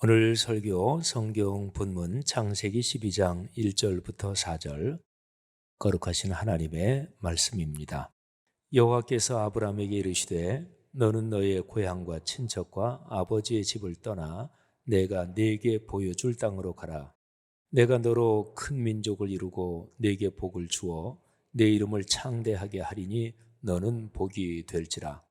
오늘 설교 성경 본문 창세기 12장 1절부터 4절 거룩하신 하나님의 말씀입니다. 여호와께서 아브라함에게 이르시되 너는 너의 고향과 친척과 아버지의 집을 떠나 내가 네게 보여줄 땅으로 가라. 내가 너로 큰 민족을 이루고 네게 복을 주어 내 이름을 창대하게 하리니 너는 복이 될지라.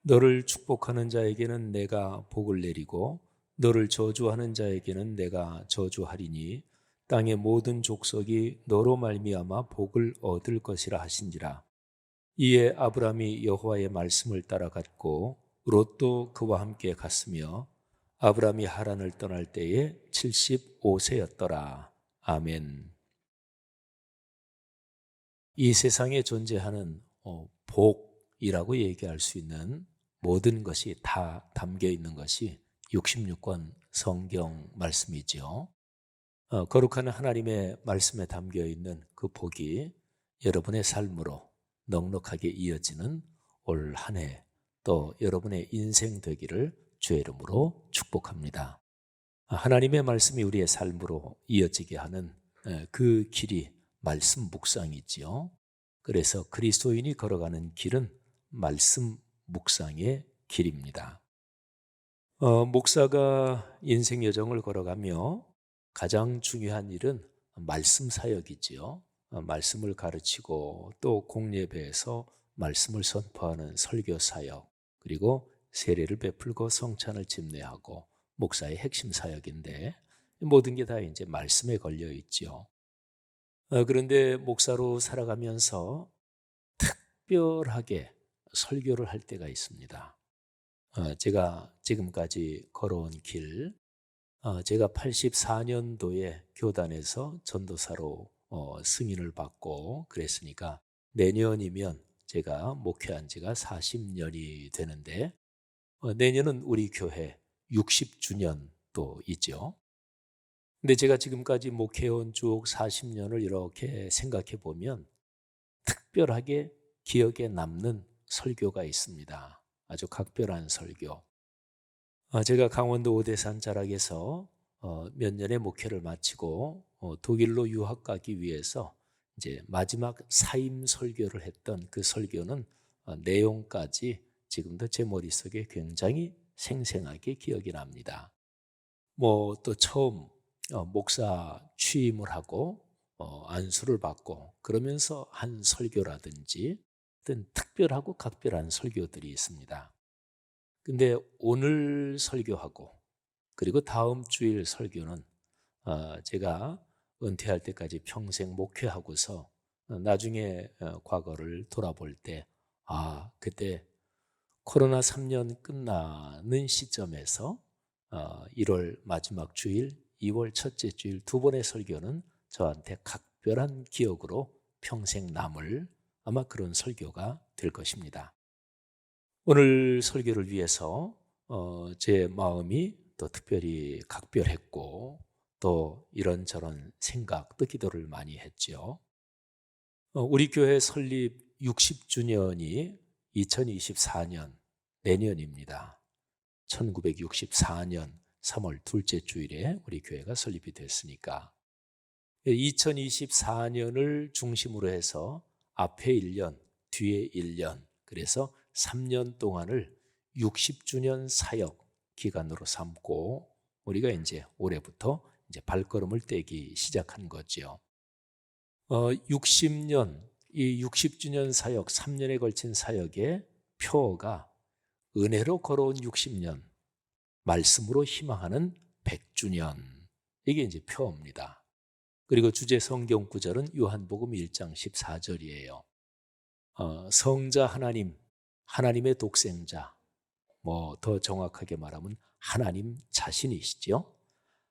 너를 축복하는 자에게는 내가 복을 내리고 너를 저주하는 자에게는 내가 저주하리니 땅의 모든 족속이 너로 말미암아 복을 얻을 것이라 하신지라. 이에 아브라함이 여호와의 말씀을 따라갔고 롯도 그와 함께 갔으며 아브라함이 하란을 떠날 때에 75세였더라. 아멘. 이 세상에 존재하는 복이라고 얘기할 수 있는 모든 것이 다 담겨 있는 것이 66권 성경 말씀이지요. 거룩한 하나님의 말씀에 담겨 있는 그 복이 여러분의 삶으로 넉넉하게 이어지는 올 한 해 또 여러분의 인생 되기를 주의 이름으로 축복합니다. 하나님의 말씀이 우리의 삶으로 이어지게 하는 그 길이 말씀 묵상이지요. 그래서 그리스도인이 걸어가는 길은 말씀 묵상의 길입니다. 목사가 인생 여정을 걸어가며 가장 중요한 일은 말씀 사역이지요. 말씀을 가르치고 또 공예배에서 말씀을 선포하는 설교 사역, 그리고 세례를 베풀고 성찬을 집례하고 목사의 핵심 사역인데 모든 게 다 이제 말씀에 걸려 있지요. 그런데 목사로 살아가면서 특별하게 설교를 할 때가 있습니다. 제가 지금까지 걸어온 길, 제가 84년도에 교단에서 전도사로 승인을 받고 그랬으니까 내년이면 제가 목회한 지가 40년이 되는데 내년은 우리 교회 60주년도 있죠. 근데 제가 지금까지 목회해온 쭉 40년을 이렇게 생각해 보면 특별하게 기억에 남는 설교가 있습니다. 아주 각별한 설교. 제가 강원도 오대산 자락에서 몇 년의 목회를 마치고 독일로 유학 가기 위해서 이제 마지막 사임 설교를 했던 그 설교는 내용까지 지금도 제 머릿속에 굉장히 생생하게 기억이 납니다. 또 처음 목사 취임을 하고 안수를 받고 그러면서 한 설교라든지 어떤 특별하고 각별한 설교들이 있습니다. 근데 오늘 설교하고 그리고 다음 주일 설교는 제가 은퇴할 때까지 평생 목회하고서 나중에 과거를 돌아볼 때 그때 코로나 3년 끝나는 시점에서 1월 마지막 주일, 2월 첫째 주일 두 번의 설교는 저한테 각별한 기억으로 평생 남을 아마 그런 설교가 될 것입니다. 오늘 설교를 위해서 제 마음이 또 특별히 각별했고 또 이런저런 생각, 또 기도를 많이 했죠. 우리 교회 설립 60주년이 2024년 내년입니다. 1964년 3월 둘째 주일에 우리 교회가 설립이 됐으니까 2024년을 중심으로 해서 앞에 1년, 뒤에 1년, 그래서 3년 동안을 60주년 사역 기간으로 삼고 우리가 이제 올해부터 이제 발걸음을 떼기 시작한 거죠. 60년, 이 60주년 사역, 3년에 걸친 사역의 표어가 은혜로 걸어온 60년, 말씀으로 희망하는 100주년. 이게 이제 표어입니다. 그리고 주제 성경 구절은 요한복음 1장 14절이에요. 성자 하나님, 하나님의 독생자, 더 정확하게 말하면 하나님 자신이시죠.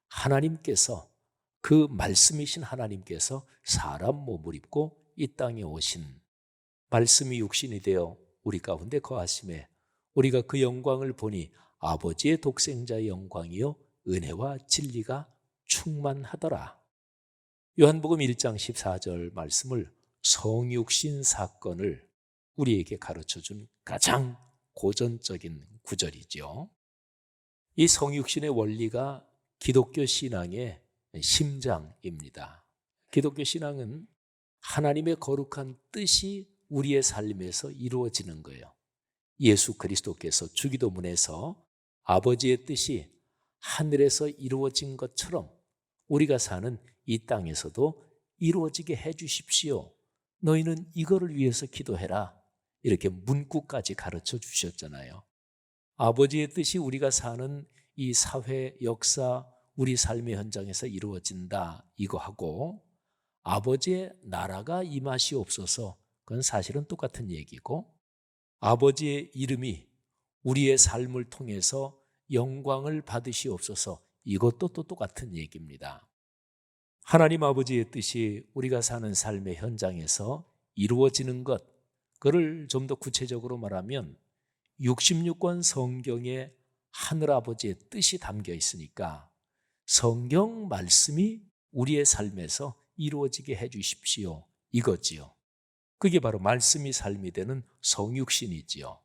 하나님께서 그 말씀이신 하나님께서 사람 몸을 입고 이 땅에 오신 말씀이 육신이 되어 우리 가운데 거하심에 우리가 그 영광을 보니 아버지의 독생자의 영광이요 은혜와 진리가 충만하더라. 요한복음 1장 14절 말씀을 성육신 사건을 우리에게 가르쳐준 가장 고전적인 구절이죠. 이 성육신의 원리가 기독교 신앙의 심장입니다. 기독교 신앙은 하나님의 거룩한 뜻이 우리의 삶에서 이루어지는 거예요. 예수 그리스도께서 주기도문에서 아버지의 뜻이 하늘에서 이루어진 것처럼 우리가 사는 이 땅에서도 이루어지게 해 주십시오. 너희는 이거를 위해서 기도해라. 이렇게 문구까지 가르쳐 주셨잖아요. 아버지의 뜻이 우리가 사는 이 사회, 역사, 우리 삶의 현장에서 이루어진다. 이거 하고 아버지의 나라가 임하시옵소서. 그건 사실은 똑같은 얘기고 아버지의 이름이 우리의 삶을 통해서 영광을 받으시옵소서. 이것도 또 똑같은 얘기입니다. 하나님 아버지의 뜻이 우리가 사는 삶의 현장에서 이루어지는 것, 그를 좀 더 구체적으로 말하면 66권 성경에 하늘아버지의 뜻이 담겨 있으니까 성경 말씀이 우리의 삶에서 이루어지게 해 주십시오. 이거지요. 그게 바로 말씀이 삶이 되는 성육신이지요.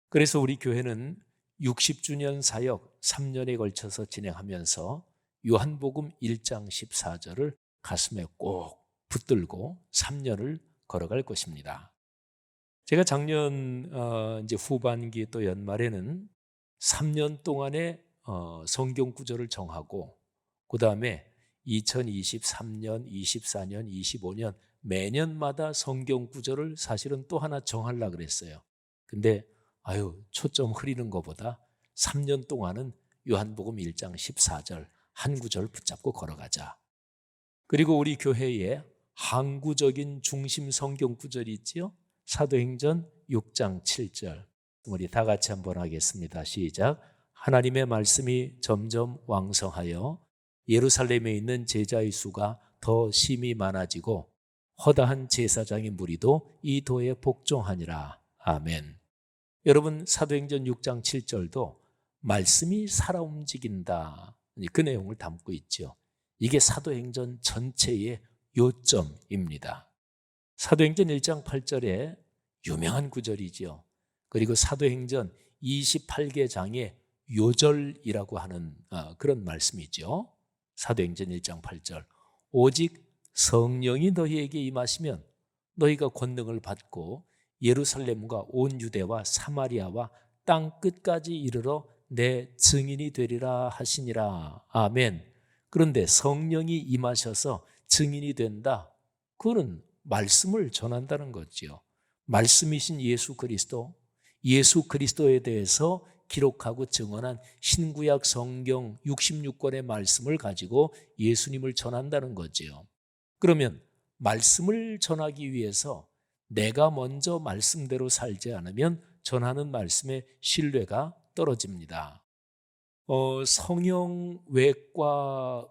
그래서 우리 교회는 60주년 사역 3년에 걸쳐서 진행하면서 요한복음 1장 14절을 가슴에 꼭 붙들고 3년을 걸어갈 것입니다. 제가 작년 이제 후반기 또 연말에는 3년 동안의 성경 구절을 정하고 그 다음에 2023년, 24년, 25년 매년마다 성경 구절을 사실은 또 하나 정하려고 그랬어요. 근데 초점 흐리는 것보다 3년 동안은 요한복음 1장 14절 한 구절 붙잡고 걸어가자. 그리고 우리 교회에 항구적인 중심 성경 구절이 있지요. 사도행전 6장 7절. 우리 다 같이 한번 하겠습니다. 시작. 하나님의 말씀이 점점 왕성하여 예루살렘에 있는 제자의 수가 더 심히 많아지고 허다한 제사장의 무리도 이 도에 복종하니라. 아멘. 여러분, 사도행전 6장 7절도 말씀이 살아 움직인다. 그 내용을 담고 있죠. 이게 사도행전 전체의 요점입니다. 사도행전 1장 8절에 유명한 구절이지요. 그리고 사도행전 28개 장의 요절이라고 하는 그런 말씀이죠. 사도행전 1장 8절. 오직 성령이 너희에게 임하시면 너희가 권능을 받고 예루살렘과 온 유대와 사마리아와 땅 끝까지 이르러 내 증인이 되리라 하시니라. 아멘. 그런데 성령이 임하셔서 증인이 된다. 그거는 말씀을 전한다는 거지요. 말씀이신 예수 그리스도에 대해서 기록하고 증언한 신구약 성경 66권의 말씀을 가지고 예수님을 전한다는 거지요. 그러면 말씀을 전하기 위해서 내가 먼저 말씀대로 살지 않으면 전하는 말씀의 신뢰가 떨어집니다. 성형외과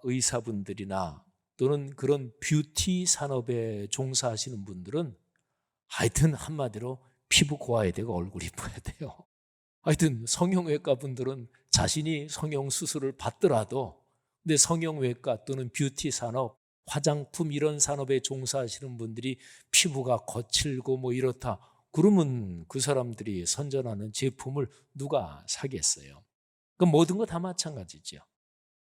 의사분들이나 또는 그런 뷰티 산업에 종사하시는 분들은 하여튼 한마디로 피부 고와야 되고 얼굴 이뻐야 돼요. 하여튼 성형외과 분들은 자신이 성형수술을 받더라도 근데 성형외과 또는 뷰티 산업, 화장품 이런 산업에 종사하시는 분들이 피부가 거칠고 뭐 이렇다. 그러면 그 사람들이 선전하는 제품을 누가 사겠어요? 그 모든 거 다 마찬가지죠.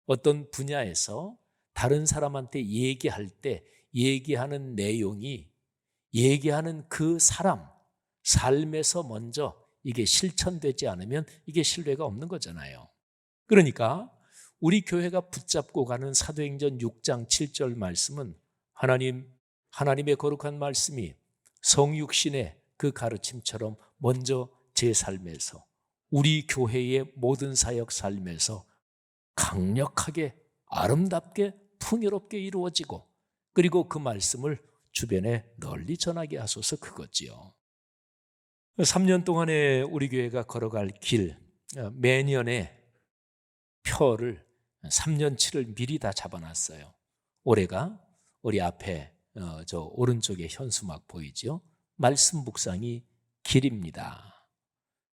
어떤 분야에서 다른 사람한테 얘기할 때 얘기하는 내용이 얘기하는 그 사람 삶에서 먼저 이게 실천되지 않으면 이게 신뢰가 없는 거잖아요. 그러니까 우리 교회가 붙잡고 가는 사도행전 6장 7절 말씀은 하나님의 거룩한 말씀이 성육신의 그 가르침처럼 먼저 제 삶에서 우리 교회의 모든 사역 삶에서 강력하게 아름답게 풍요롭게 이루어지고 그리고 그 말씀을 주변에 널리 전하게 하소서 그거지요. 3년 동안에 우리 교회가 걸어갈 길 매년의 표를 3년치를 미리 다 잡아놨어요. 올해가 우리 앞에 저 오른쪽에 현수막 보이죠? 말씀 묵상이 길입니다.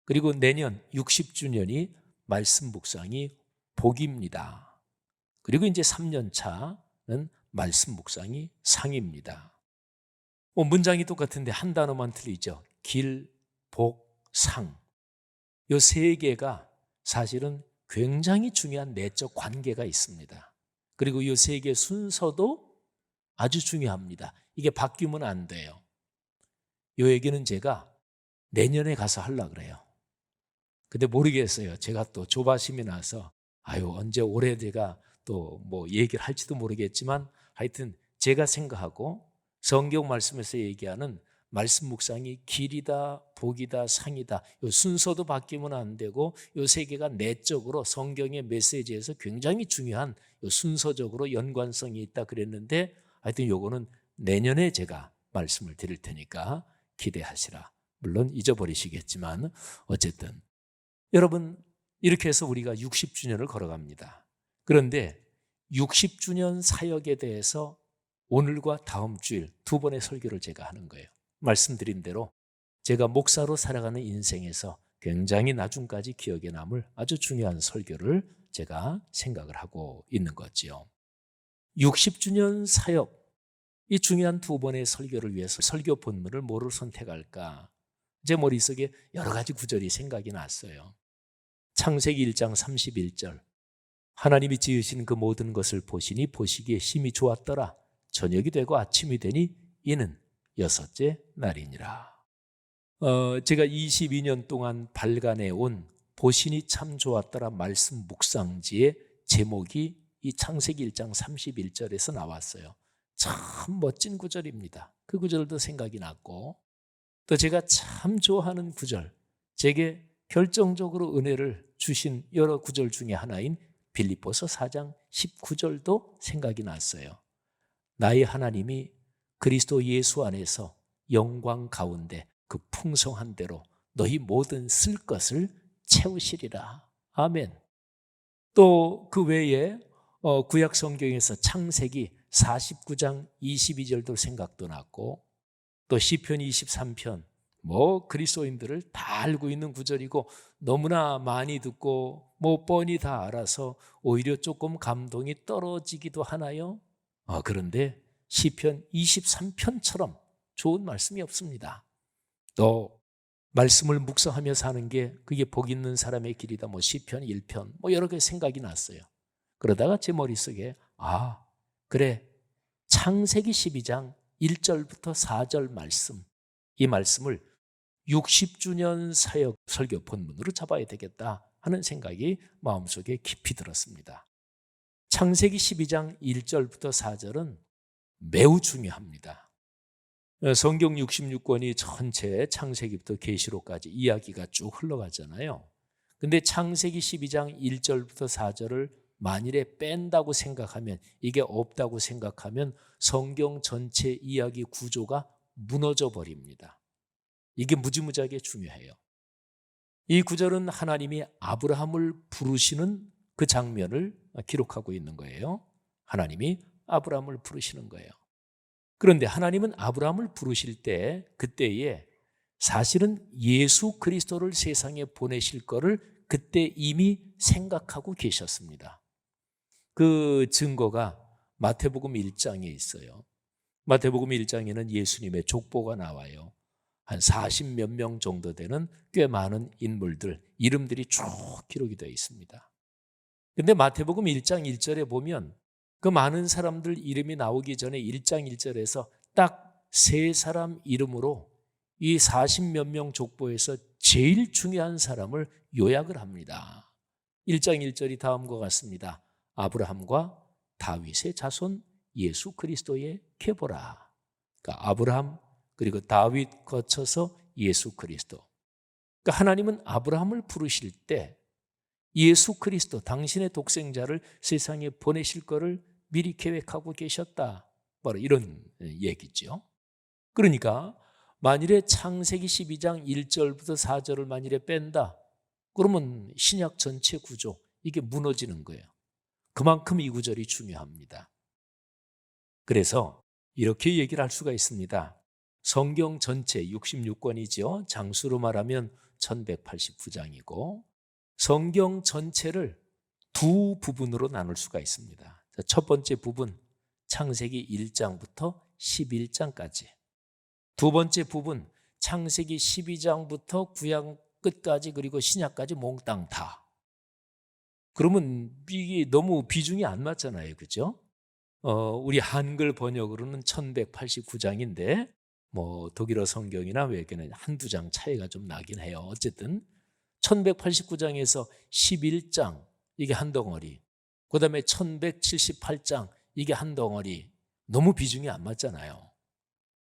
그리고 내년 60주년이 말씀 묵상이 복입니다. 그리고 이제 3년 차는 말씀 묵상이 상입니다. 문장이 똑같은데 한 단어만 틀리죠. 길, 복, 상. 이 세 개가 사실은 굉장히 중요한 내적 관계가 있습니다. 그리고 이 세 개의 순서도 아주 중요합니다. 이게 바뀌면 안 돼요. 이 얘기는 제가 내년에 가서 하려고 그래요. 근데 모르겠어요. 제가 또 조바심이 나서 언제 올해 제가 또 뭐 얘기를 할지도 모르겠지만 하여튼 제가 생각하고 성경 말씀에서 얘기하는 말씀 묵상이 길이다, 복이다, 상이다. 이 순서도 바뀌면 안 되고 이 세 개가 내적으로 성경의 메시지에서 굉장히 중요한 순서적으로 연관성이 있다 그랬는데 하여튼 요거는 내년에 제가 말씀을 드릴 테니까 기대하시라. 물론 잊어버리시겠지만 어쨌든 여러분 이렇게 해서 우리가 60주년을 걸어갑니다. 그런데 60주년 사역에 대해서 오늘과 다음 주일 두 번의 설교를 제가 하는 거예요. 말씀드린 대로 제가 목사로 살아가는 인생에서 굉장히 나중까지 기억에 남을 아주 중요한 설교를 제가 생각을 하고 있는 거지요. 60주년 사역, 이 중요한 두 번의 설교를 위해서 설교 본문을 뭐를 선택할까? 제 머릿속에 여러 가지 구절이 생각이 났어요. 창세기 1장 31절 하나님이 지으신 그 모든 것을 보시니 보시기에 심히 좋았더라. 저녁이 되고 아침이 되니 이는 여섯째 날이니라. 제가 22년 동안 발간해 온 보시니 참 좋았더라 말씀 묵상지의 제목이 이 창세기 1장 31절에서 나왔어요. 참 멋진 구절입니다. 그 구절도 생각이 났고 또 제가 참 좋아하는 구절, 제게 결정적으로 은혜를 주신 여러 구절 중에 하나인 빌립보서 4장 19절도 생각이 났어요. 나의 하나님이 그리스도 예수 안에서 영광 가운데 그 풍성한 대로 너희 모든 쓸 것을 채우시리라. 아멘. 또 그 외에 구약 성경에서 창세기 49장 22절도 생각도 났고 또 시편 23편 그리스도인들을 다 알고 있는 구절이고 너무나 많이 듣고 뻔히 다 알아서 오히려 조금 감동이 떨어지기도 하나요? 그런데 시편 23편처럼 좋은 말씀이 없습니다. 또 말씀을 묵상하며 사는 게 그게 복 있는 사람의 길이다. 시편 1편 여러 개 생각이 났어요. 그러다가 제 머릿속에 그래 창세기 12장 1절부터 4절 말씀, 이 말씀을 60주년 사역 설교 본문으로 잡아야 되겠다 하는 생각이 마음속에 깊이 들었습니다. 창세기 12장 1절부터 4절은 매우 중요합니다. 성경 66권이 전체 창세기부터 계시록까지 이야기가 쭉 흘러가잖아요. 근데 창세기 12장 1절부터 4절을 만일에 뺀다고 생각하면, 이게 없다고 생각하면 성경 전체 이야기 구조가 무너져 버립니다. 이게 무지무지하게 중요해요. 이 구절은 하나님이 아브라함을 부르시는 그 장면을 기록하고 있는 거예요. 하나님이 아브라함을 부르시는 거예요. 그런데 하나님은 아브라함을 부르실 때 그때에 사실은 예수 그리스도를 세상에 보내실 거를 그때 이미 생각하고 계셨습니다. 그 증거가 마태복음 1장에 있어요. 마태복음 1장에는 예수님의 족보가 나와요. 한 40몇 명 정도 되는 꽤 많은 인물들, 이름들이 쭉 기록이 되어 있습니다. 근데 마태복음 1장 1절에 보면 그 많은 사람들 이름이 나오기 전에 1장 1절에서 딱 세 사람 이름으로 이 40몇 명 족보에서 제일 중요한 사람을 요약을 합니다. 1장 1절이 다음과 같습니다. 아브라함과 다윗의 자손 예수 그리스도의 계보라. 그러니까 아브라함 그리고 다윗 거쳐서 예수 그리스도. 그러니까 하나님은 아브라함을 부르실 때 예수 그리스도 당신의 독생자를 세상에 보내실 것을 미리 계획하고 계셨다. 바로 이런 얘기죠. 그러니까 만일에 창세기 12장 1절부터 4절을 만일에 뺀다. 그러면 신약 전체 구조 이게 무너지는 거예요. 그만큼 이 구절이 중요합니다. 그래서 이렇게 얘기를 할 수가 있습니다. 성경 전체 66권이죠. 장수로 말하면 1189장이고 성경 전체를 두 부분으로 나눌 수가 있습니다. 첫 번째 부분 창세기 1장부터 11장까지, 두 번째 부분 창세기 12장부터 구약 끝까지 그리고 신약까지 몽땅 다. 그러면 이게 너무 비중이 안 맞잖아요. 그죠? 우리 한글 번역으로는 1189장인데 뭐 독일어 성경이나 외계는 한두 장 차이가 좀 나긴 해요. 어쨌든 1189장에서 11장 이게 한 덩어리, 그다음에 1178장 이게 한 덩어리, 너무 비중이 안 맞잖아요.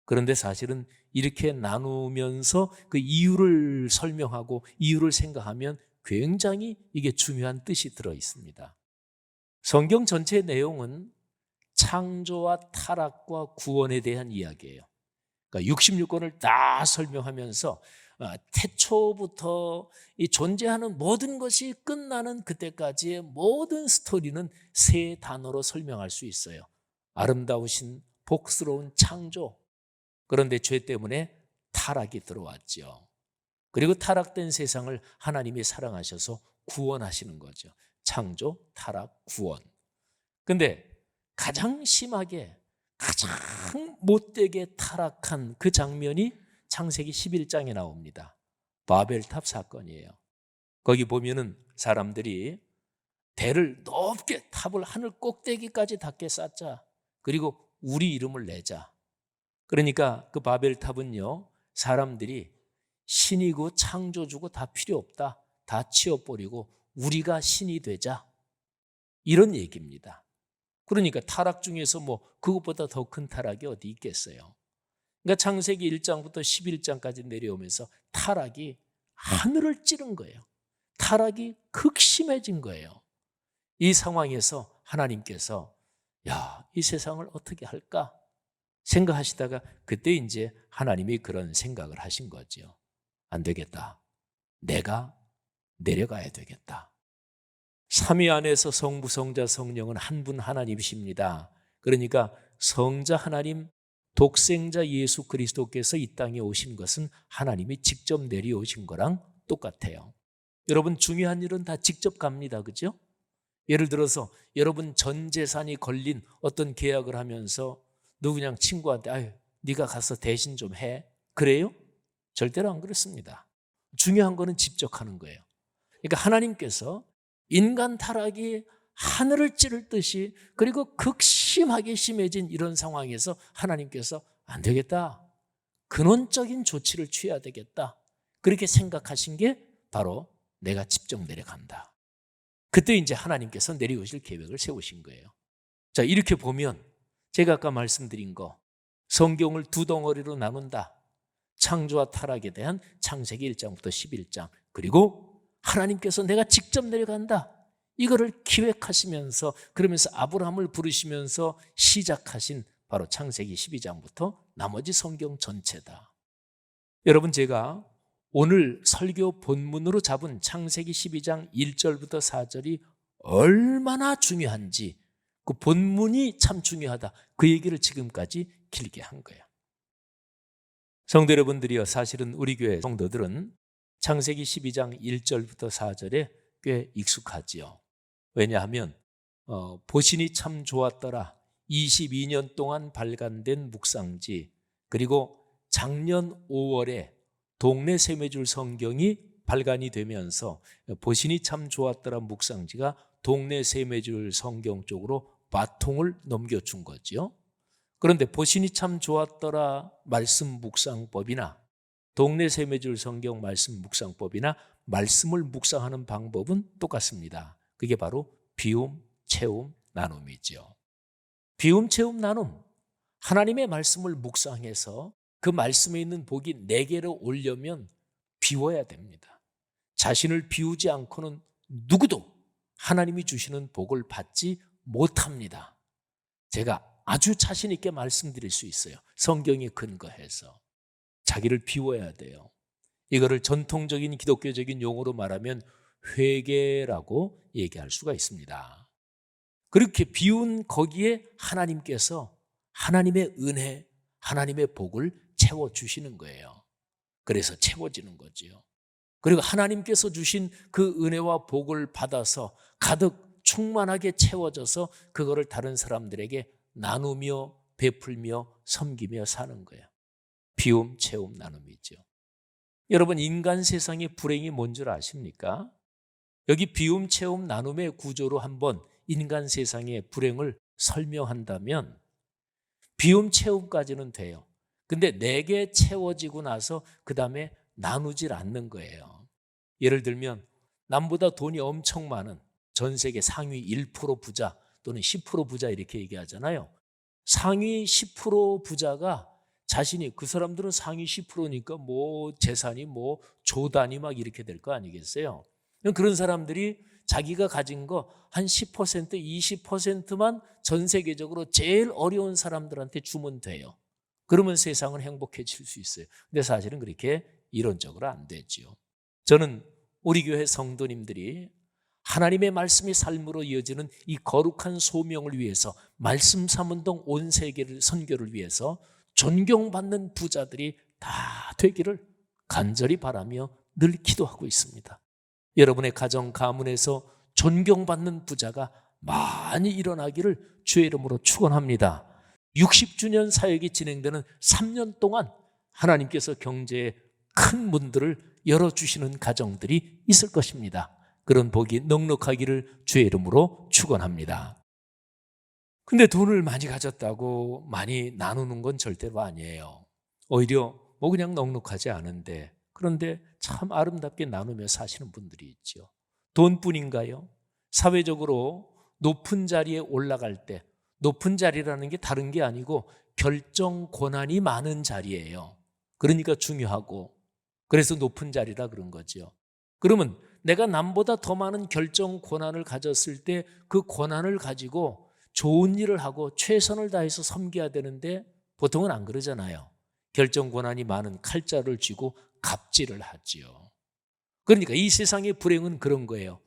그런데 사실은 이렇게 나누면서 그 이유를 설명하고 이유를 생각하면 굉장히 이게 중요한 뜻이 들어 있습니다. 성경 전체 내용은 창조와 타락과 구원에 대한 이야기예요. 그러니까 66권을 다 설명하면서 태초부터 이 존재하는 모든 것이 끝나는 그때까지의 모든 스토리는 세 단어로 설명할 수 있어요. 아름다우신 복스러운 창조. 그런데 죄 때문에 타락이 들어왔죠. 그리고 타락된 세상을 하나님이 사랑하셔서 구원하시는 거죠. 창조, 타락, 구원. 근데 가장 심하게 가장 못되게 타락한 그 장면이 창세기 11장에 나옵니다. 바벨탑 사건이에요. 거기 보면은 사람들이 대를 높게 탑을 하늘 꼭대기까지 닿게 쌓자. 그리고 우리 이름을 내자. 그러니까 그 바벨탑은요, 사람들이 신이고 창조주고 다 필요 없다. 다 치워버리고 우리가 신이 되자. 이런 얘기입니다. 그러니까 타락 중에서 뭐 그것보다 더 큰 타락이 어디 있겠어요. 그러니까 창세기 1장부터 11장까지 내려오면서 타락이 하늘을 찌른 거예요. 타락이 극심해진 거예요. 이 상황에서 하나님께서 이 세상을 어떻게 할까 생각하시다가 그때 이제 하나님이 그런 생각을 하신 거죠. 안 되겠다. 내가 내려가야 되겠다. 삼위 안에서 성부, 성자, 성령은 한 분 하나님이십니다. 그러니까 성자 하나님, 독생자 예수 그리스도께서 이 땅에 오신 것은 하나님이 직접 내려오신 거랑 똑같아요. 여러분, 중요한 일은 다 직접 갑니다. 그죠? 예를 들어서 여러분 전 재산이 걸린 어떤 계약을 하면서 누구 그냥 친구한테 네가 가서 대신 좀 해. 그래요? 절대로 안 그렇습니다. 중요한 거는 직접 하는 거예요. 그러니까 하나님께서 인간 타락이 하늘을 찌를 듯이, 그리고 극심하게 심해진 이런 상황에서 하나님께서 안 되겠다. 근원적인 조치를 취해야 되겠다. 그렇게 생각하신 게 바로 내가 직접 내려간다. 그때 이제 하나님께서 내려오실 계획을 세우신 거예요. 자, 이렇게 보면 제가 아까 말씀드린 거, 성경을 두 덩어리로 나눈다. 창조와 타락에 대한 창세기 1장부터 11장, 그리고 하나님께서 내가 직접 내려간다. 이거를 기획하시면서, 그러면서 아브라함을 부르시면서 시작하신 바로 창세기 12장부터 나머지 성경 전체다. 여러분, 제가 오늘 설교 본문으로 잡은 창세기 12장 1절부터 4절이 얼마나 중요한지, 그 본문이 참 중요하다, 그 얘기를 지금까지 길게 한 거예요. 성도 여러분들이요, 사실은 우리 교회 성도들은 창세기 12장 1절부터 4절에 꽤 익숙하지요. 왜냐하면 보시니 참 좋았더라, 22년 동안 발간된 묵상지, 그리고 작년 5월에 동네 세매줄 성경이 발간이 되면서 보시니 참 좋았더라 묵상지가 동네 세매줄 성경 쪽으로 바통을 넘겨준 거죠. 그런데 보시니 참 좋았더라 말씀 묵상법이나 동네 세매줄 성경 말씀 묵상법이나 말씀을 묵상하는 방법은 똑같습니다. 그게 바로 비움, 채움, 나눔이죠. 비움, 채움, 나눔. 하나님의 말씀을 묵상해서 그 말씀에 있는 복이 내게로 오려면 비워야 됩니다. 자신을 비우지 않고는 누구도 하나님이 주시는 복을 받지 못합니다. 제가 아주 자신 있게 말씀드릴 수 있어요. 성경에 근거해서. 자기를 비워야 돼요. 이거를 전통적인 기독교적인 용어로 말하면 회개라고 얘기할 수가 있습니다. 그렇게 비운 거기에 하나님께서 하나님의 은혜, 하나님의 복을 채워주시는 거예요. 그래서 채워지는 거죠. 그리고 하나님께서 주신 그 은혜와 복을 받아서 가득 충만하게 채워져서 그거를 다른 사람들에게 나누며 베풀며 섬기며 사는 거예요. 비움, 채움, 나눔이죠. 여러분, 인간 세상의 불행이 뭔 줄 아십니까? 여기 비움, 채움, 나눔의 구조로 한번 인간 세상의 불행을 설명한다면 비움, 채움까지는 돼요. 근데 내게 채워지고 나서 그 다음에 나누질 않는 거예요. 예를 들면 남보다 돈이 엄청 많은 전 세계 상위 1% 부자 또는 10% 부자 이렇게 얘기하잖아요. 상위 10% 부자가 자신이, 그 사람들은 상위 10%니까 뭐 재산이 뭐 조 단위 막 이렇게 될 거 아니겠어요? 그런 사람들이 자기가 가진 거 한 10%, 20%만 전 세계적으로 제일 어려운 사람들한테 주면 돼요. 그러면 세상은 행복해질 수 있어요. 근데 사실은 그렇게 이론적으로 안 되죠. 저는 우리 교회 성도님들이 하나님의 말씀이 삶으로 이어지는 이 거룩한 소명을 위해서, 말씀 삼운동 온 세계를 선교를 위해서 존경받는 부자들이 다 되기를 간절히 바라며 늘 기도하고 있습니다. 여러분의 가정 가문에서 존경받는 부자가 많이 일어나기를 주의 이름으로 축원합니다. 60주년 사역이 진행되는 3년 동안 하나님께서 경제에 큰 문들을 열어주시는 가정들이 있을 것입니다. 그런 복이 넉넉하기를 주의 이름으로 축원합니다. 근데 돈을 많이 가졌다고 많이 나누는 건 절대로 아니에요. 오히려 뭐 그냥 넉넉하지 않은데, 그런데 참 아름답게 나누며 사시는 분들이 있죠. 돈뿐인가요? 사회적으로 높은 자리에 올라갈 때, 높은 자리라는 게 다른 게 아니고 결정 권한이 많은 자리예요. 그러니까 중요하고, 그래서 높은 자리라 그런 거죠. 그러면 내가 남보다 더 많은 결정 권한을 가졌을 때 그 권한을 가지고 좋은 일을 하고 최선을 다해서 섬겨야 되는데 보통은 안 그러잖아요. 결정 권한이 많은 칼자를 쥐고 갑질을 하지요. 그러니까 이 세상의 불행은 그런 거예요.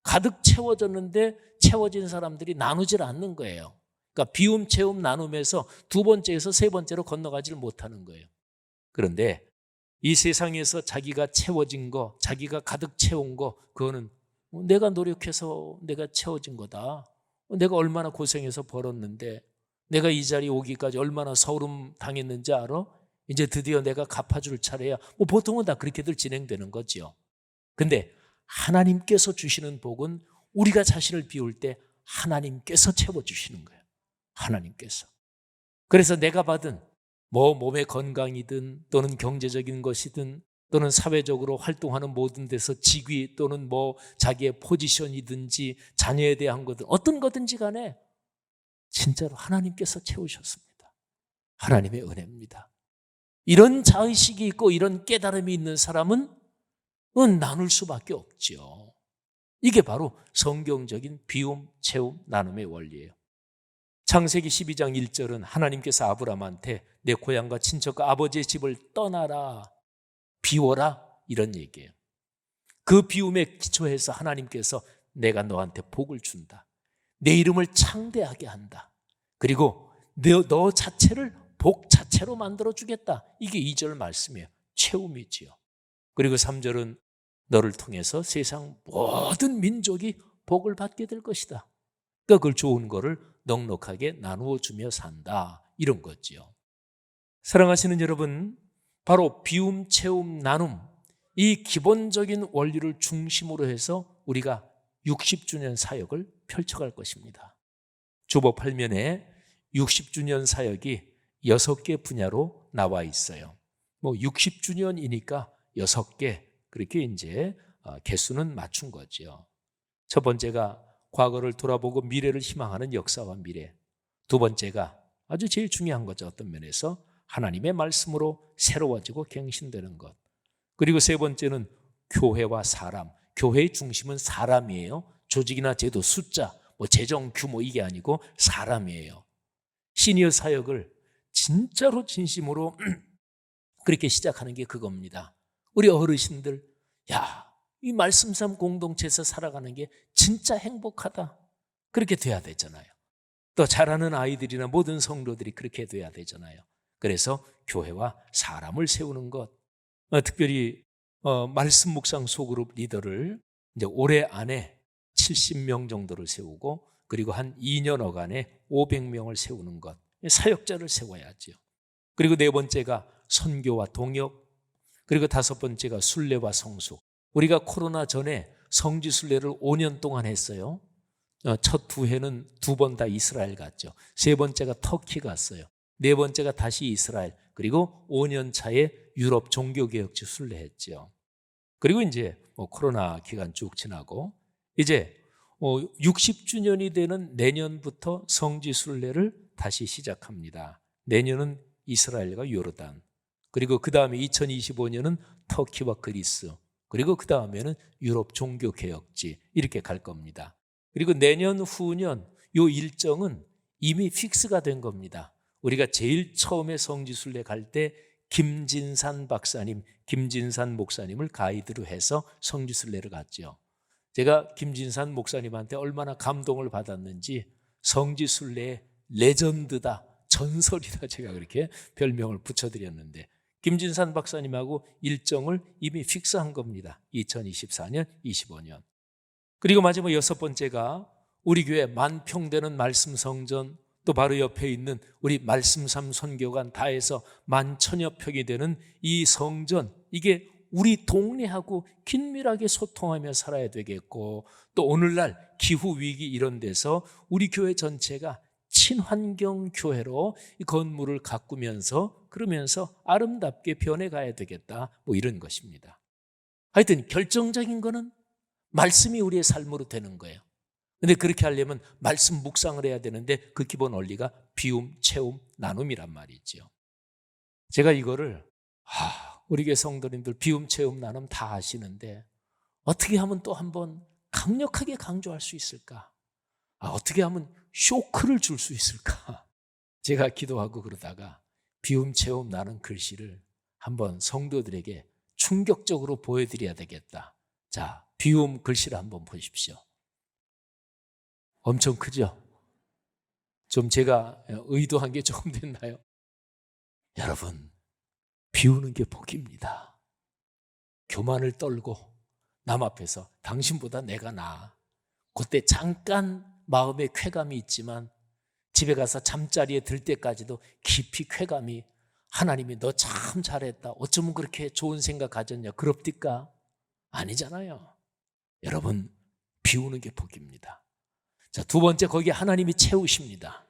가득 채워졌는데 채워진 사람들이 나누질 않는 거예요. 그러니까 비움, 채움, 나눔에서 두 번째에서 세 번째로 건너가지를 못하는 거예요. 그런데 이 세상에서 자기가 채워진 거, 자기가 가득 채운 거, 그거는 내가 노력해서 내가 채워진 거다. 내가 얼마나 고생해서 벌었는데, 내가 이 자리에 오기까지 얼마나 서름 당했는지 알아? 이제 드디어 내가 갚아줄 차례야. 뭐 보통은 다 그렇게들 진행되는 거죠. 근데 하나님께서 주시는 복은 우리가 자신을 비울 때 하나님께서 채워주시는 거예요. 하나님께서. 그래서 내가 받은 뭐 몸의 건강이든 또는 경제적인 것이든 또는 사회적으로 활동하는 모든 데서 직위 또는 뭐 자기의 포지션이든지 자녀에 대한 거든 어떤 거든지 간에 진짜로 하나님께서 채우셨습니다. 하나님의 은혜입니다. 이런 자의식이 있고 이런 깨달음이 있는 사람은 나눌 수밖에 없죠. 이게 바로 성경적인 비움, 채움, 나눔의 원리예요. 창세기 12장 1절은 하나님께서 아브라함한테 내 고향과 친척과 아버지의 집을 떠나라, 비워라, 이런 얘기예요. 그 비움에 기초해서 하나님께서 내가 너한테 복을 준다. 내 이름을 창대하게 한다. 그리고 너 자체를 복 자체로 만들어주겠다. 이게 2절 말씀이에요. 채움이지요. 그리고 3절은 너를 통해서 세상 모든 민족이 복을 받게 될 것이다. 그러니까 그걸 좋은 거를 넉넉하게 나누어 주며 산다, 이런 거지요. 사랑하시는 여러분, 바로 비움, 채움, 나눔, 이 기본적인 원리를 중심으로 해서 우리가 60주년 사역을 펼쳐갈 것입니다. 주보 8면에 60주년 사역이 6개 분야로 나와 있어요. 뭐 60주년이니까 6개, 그렇게 이제 개수는 맞춘 거죠. 첫 번째가 과거를 돌아보고 미래를 희망하는 역사와 미래. 두 번째가 아주 제일 중요한 거죠. 어떤 면에서 하나님의 말씀으로 새로워지고 갱신되는 것. 그리고 세 번째는 교회와 사람. 교회의 중심은 사람이에요. 조직이나 제도, 숫자, 뭐 재정, 규모, 이게 아니고 사람이에요. 시니어 사역을 진짜로 진심으로 그렇게 시작하는 게 그겁니다. 우리 어르신들, 이 말씀삼 공동체에서 살아가는 게 진짜 행복하다. 그렇게 돼야 되잖아요. 또 자라는 아이들이나 모든 성도들이 그렇게 돼야 되잖아요. 그래서 교회와 사람을 세우는 것, 특별히 말씀 묵상 소그룹 리더를 이제 올해 안에 70명 정도를 세우고, 그리고 한 2년여 간에 500명을 세우는 것, 사역자를 세워야죠. 그리고 네 번째가 선교와 동역, 그리고 다섯 번째가 순례와 성숙. 우리가 코로나 전에 성지순례를 5년 동안 했어요. 첫 두 해는 두 번 다 이스라엘 갔죠. 세 번째가 터키 갔어요. 네 번째가 다시 이스라엘, 그리고 5년 차에 유럽 종교개혁지 순례했죠. 그리고 이제 코로나 기간 쭉 지나고 이제 60주년이 되는 내년부터 성지순례를 다시 시작합니다. 내년은 이스라엘과 요르단, 그리고 그 다음에 2025년은 터키와 그리스, 그리고 그 다음에는 유럽 종교개혁지, 이렇게 갈 겁니다. 그리고 내년 후년 이 일정은 이미 픽스가 된 겁니다. 우리가 제일 처음에 성지순례 갈 때 김진산 박사님, 김진산 목사님을 가이드로 해서 성지순례를 갔죠. 제가 김진산 목사님한테 얼마나 감동을 받았는지 성지순례의 레전드다, 전설이다, 제가 그렇게 별명을 붙여드렸는데, 김진산 박사님하고 일정을 이미 픽스한 겁니다. 2024년, 25년. 그리고 마지막 여섯 번째가 우리 교회 만평되는 말씀 성전, 또 바로 옆에 있는 우리 말씀삼 선교관 다 해서 11,000여 평이 되는 이 성전, 이게 우리 동네하고 긴밀하게 소통하며 살아야 되겠고, 또 오늘날 기후위기 이런 데서 우리 교회 전체가 친환경 교회로 이 건물을 가꾸면서 그러면서 아름답게 변해가야 되겠다, 이런 것입니다. 하여튼 결정적인 거는 말씀이 우리의 삶으로 되는 거예요. 근데 그렇게 하려면 말씀 묵상을 해야 되는데 그 기본 원리가 비움, 채움, 나눔이란 말이죠. 제가 이거를 우리 교회 성도님들 비움, 채움, 나눔 다 아시는데 어떻게 하면 또 한번 강력하게 강조할 수 있을까? 어떻게 하면 쇼크를 줄 수 있을까? 제가 기도하고 그러다가 비움, 채움, 나눔 글씨를 한번 성도들에게 충격적으로 보여드려야 되겠다. 자, 비움 글씨를 한번 보십시오. 엄청 크죠? 좀 제가 의도한 게 조금 됐나요? 여러분, 비우는 게 복입니다. 교만을 떨고 남 앞에서 당신보다 내가 나아. 그때 잠깐 마음에 쾌감이 있지만 집에 가서 잠자리에 들 때까지도 깊이 쾌감이, 하나님이 너 참 잘했다, 어쩌면 그렇게 좋은 생각 가졌냐, 그럽디까? 아니잖아요. 여러분, 비우는 게 복입니다. 자, 두 번째, 거기에 하나님이 채우십니다.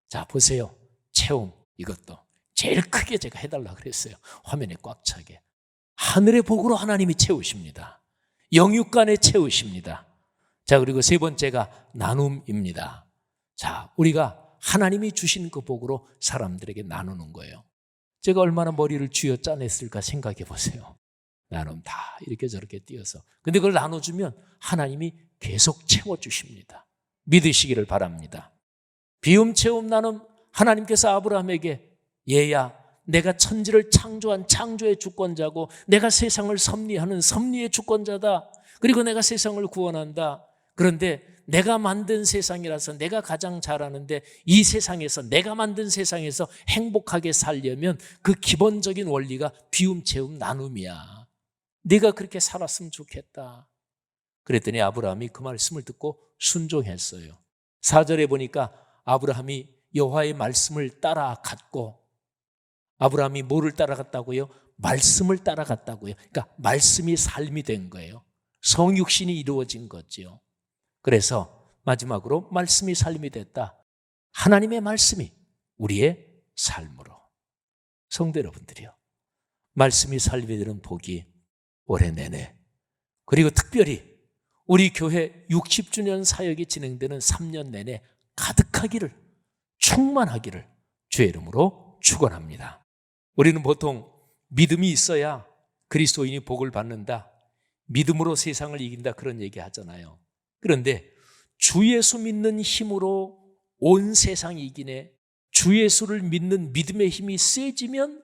자, 보세요. 채움, 이것도 제일 크게 제가 해달라 그랬어요. 화면에 꽉 차게. 하늘의 복으로 하나님이 채우십니다. 영육간에 채우십니다. 자, 그리고 세 번째가 나눔입니다. 자, 우리가 하나님이 주신 그 복으로 사람들에게 나누는 거예요. 제가 얼마나 머리를 쥐어 짜냈을까 생각해 보세요. 나눔 다 이렇게 저렇게 띄어서. 근데 그걸 나눠주면 하나님이 계속 채워주십니다. 믿으시기를 바랍니다. 비움, 채움, 나눔, 하나님께서 아브라함에게 얘야, 내가 천지를 창조한 창조의 주권자고 내가 세상을 섭리하는 섭리의 주권자다. 그리고 내가 세상을 구원한다. 그런데 내가 만든 세상이라서 내가 가장 잘하는데 이 세상에서, 내가 만든 세상에서 행복하게 살려면 그 기본적인 원리가 비움, 채움, 나눔이야. 네가 그렇게 살았으면 좋겠다. 그랬더니 아브라함이 그 말씀을 듣고 순종했어요. 4절에 보니까 아브라함이 여호와의 말씀을 따라갔고, 아브라함이 뭐를 따라갔다고요? 말씀을 따라갔다고요. 그러니까 말씀이 삶이 된 거예요. 성육신이 이루어진 거죠. 그래서 마지막으로 말씀이 삶이 됐다. 하나님의 말씀이 우리의 삶으로. 성도 여러분들이요, 말씀이 삶이 되는 복이 올해 내내, 그리고 특별히 우리 교회 60주년 사역이 진행되는 3년 내내 가득하기를, 충만하기를 주의 이름으로 축원합니다. 우리는 보통 믿음이 있어야 그리스도인이 복을 받는다, 믿음으로 세상을 이긴다, 그런 얘기 하잖아요. 그런데 주 예수 믿는 힘으로 온 세상이 이기네. 주 예수를 믿는 믿음의 힘이 세지면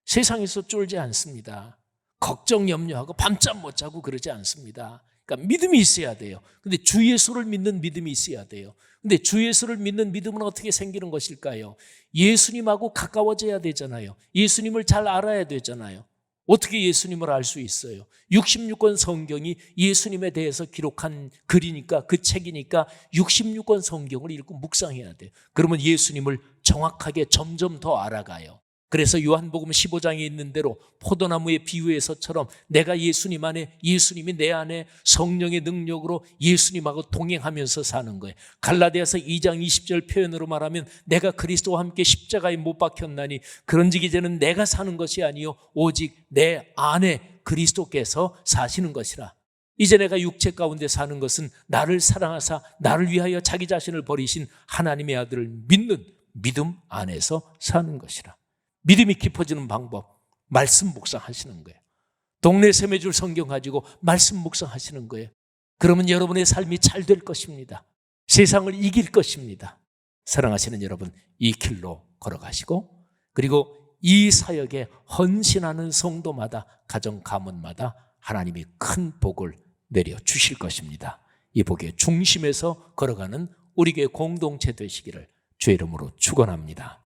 세상에서 쫄지 않습니다. 걱정, 염려하고 밤잠 못 자고 그러지 않습니다. 그러니까 믿음이 있어야 돼요. 근데 주 예수를 믿는 믿음이 있어야 돼요. 근데 주 예수를 믿는 믿음은 어떻게 생기는 것일까요? 예수님하고 가까워져야 되잖아요. 예수님을 잘 알아야 되잖아요. 어떻게 예수님을 알 수 있어요? 66권 성경이 예수님에 대해서 기록한 글이니까, 그 책이니까 66권 성경을 읽고 묵상해야 돼요. 그러면 예수님을 정확하게 점점 더 알아가요. 그래서 요한복음 15장에 있는 대로 포도나무의 비유에서처럼 내가 예수님 안에, 예수님이 내 안에 성령의 능력으로 예수님하고 동행하면서 사는 거예요. 갈라디아서 2장 20절 표현으로 말하면 내가 그리스도와 함께 십자가에 못 박혔나니 그런즉 이제는 내가 사는 것이 아니요 오직 내 안에 그리스도께서 사시는 것이라. 이제 내가 육체 가운데 사는 것은 나를 사랑하사 나를 위하여 자기 자신을 버리신 하나님의 아들을 믿는 믿음 안에서 사는 것이라. 믿음이 깊어지는 방법, 말씀 묵상하시는 거예요. 동네 세매줄 성경 가지고 말씀 묵상하시는 거예요. 그러면 여러분의 삶이 잘 될 것입니다. 세상을 이길 것입니다. 사랑하시는 여러분, 이 길로 걸어가시고 그리고 이 사역에 헌신하는 성도마다, 가정 가문마다 하나님이 큰 복을 내려주실 것입니다. 이 복의 중심에서 걸어가는 우리 교회 공동체 되시기를 주의 이름으로 축원합니다.